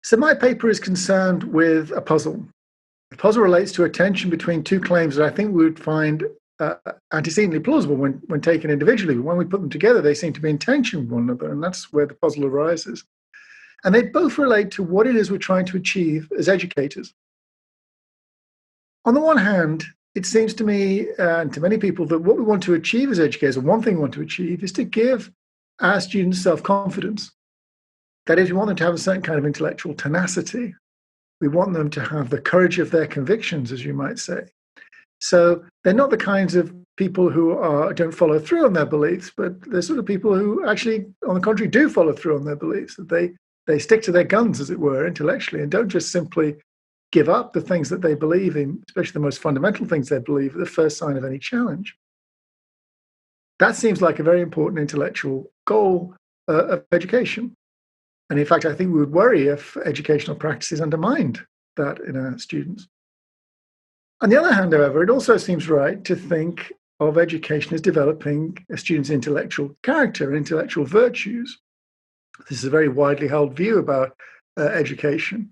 So my paper is concerned with a puzzle. The puzzle relates to a tension between two claims that I think we would find antecedently plausible when taken individually. But when we put them together, they seem to be in tension with one another, and that's where the puzzle arises. And they both relate to what it is we're trying to achieve as educators. On the one hand, it seems to me and to many people that what we want to achieve as educators, or one thing we want to achieve, is to give our students self-confidence. That is, we want them to have a certain kind of intellectual tenacity. We want them to have the courage of their convictions, as you might say. So they're not the kinds of people who don't follow through on their beliefs, but they're sort of people who actually, on the contrary, do follow through on their beliefs. That they stick to their guns, as it were, intellectually, and don't just simply give up the things that they believe in, especially the most fundamental things they believe, at the first sign of any challenge. That seems like a very important intellectual goal of education. And in fact, I think we would worry if educational practices undermined that in our students. On the other hand, however, it also seems right to think of education as developing a student's intellectual character and intellectual virtues. This is a very widely held view about education.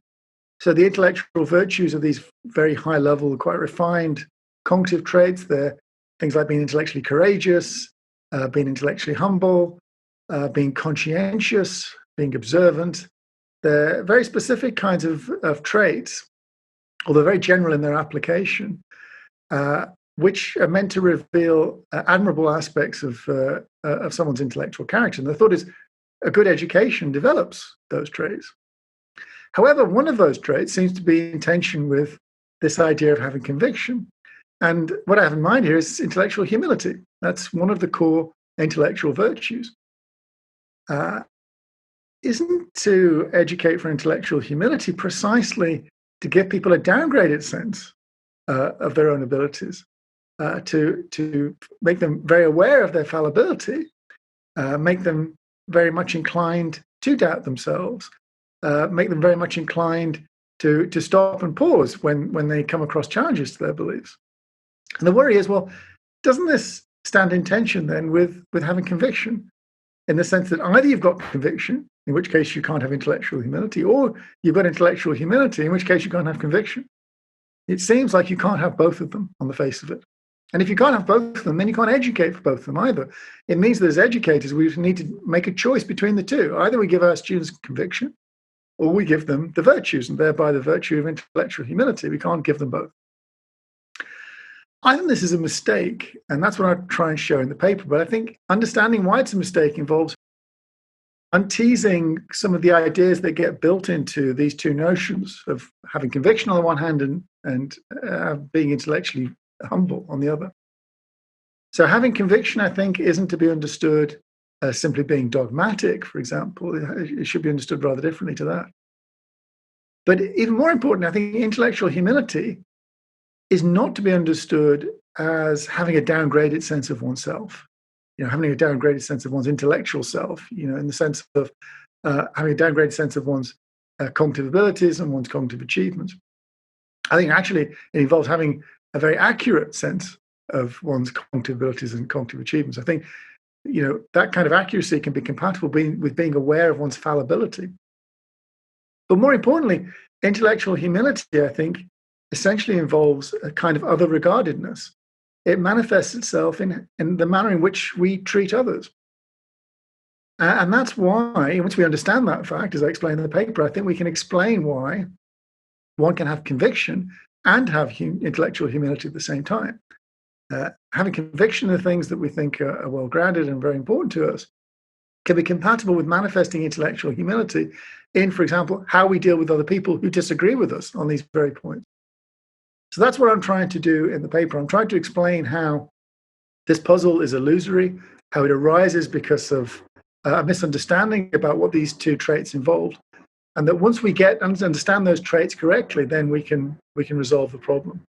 So the intellectual virtues of these very high-level, quite refined cognitive traits, they're things like being intellectually courageous, being intellectually humble, being conscientious, being observant. They're very specific kinds of traits, although very general in their application, which are meant to reveal admirable aspects of someone's intellectual character. And the thought is a good education develops those traits. However, one of those traits seems to be in tension with this idea of having conviction. And what I have in mind here is intellectual humility. That's one of the core intellectual virtues. Isn't to educate for intellectual humility precisely to give people a downgraded sense of their own abilities, to make them very aware of their fallibility, make them very much inclined to doubt themselves, make them very much inclined to stop and pause when they come across challenges to their beliefs. And the worry is, well, doesn't this stand in tension then with having conviction, in the sense that either you've got conviction, in which case you can't have intellectual humility, or you've got intellectual humility, in which case you can't have conviction. It seems like you can't have both of them on the face of it. And if you can't have both of them, then you can't educate for both of them either. It means that as educators, we need to make a choice between the two. Either we give our students conviction, or we give them the virtues, and thereby the virtue of intellectual humility. We can't give them both. I think this is a mistake, and that's what I try and show in the paper. But I think understanding why it's a mistake involves unteasing some of the ideas that get built into these two notions of having conviction on the one hand and being intellectually humble on the other. So having conviction, I think, isn't to be understood as simply being dogmatic, for example. It should be understood rather differently to that. But even more important, I think intellectual humility is not to be understood as having a downgraded sense of oneself. Having a downgraded sense of one's intellectual self, in the sense of having a downgraded sense of one's cognitive abilities and one's cognitive achievements. I think actually it involves having a very accurate sense of one's cognitive abilities and cognitive achievements. I think, that kind of accuracy can be compatible with being aware of one's fallibility. But more importantly, intellectual humility, I think, essentially involves a kind of other regardedness. It manifests itself in the manner in which we treat others. And that's why, once we understand that fact, as I explained in the paper, I think we can explain why one can have conviction and have intellectual humility at the same time. Having conviction in the things that we think are well-grounded and very important to us can be compatible with manifesting intellectual humility in, for example, how we deal with other people who disagree with us on these very points. So that's what I'm trying to do in the paper. I'm trying to explain how this puzzle is illusory, how it arises because of a misunderstanding about what these two traits involved, and that once we understand those traits correctly, then we can resolve the problem.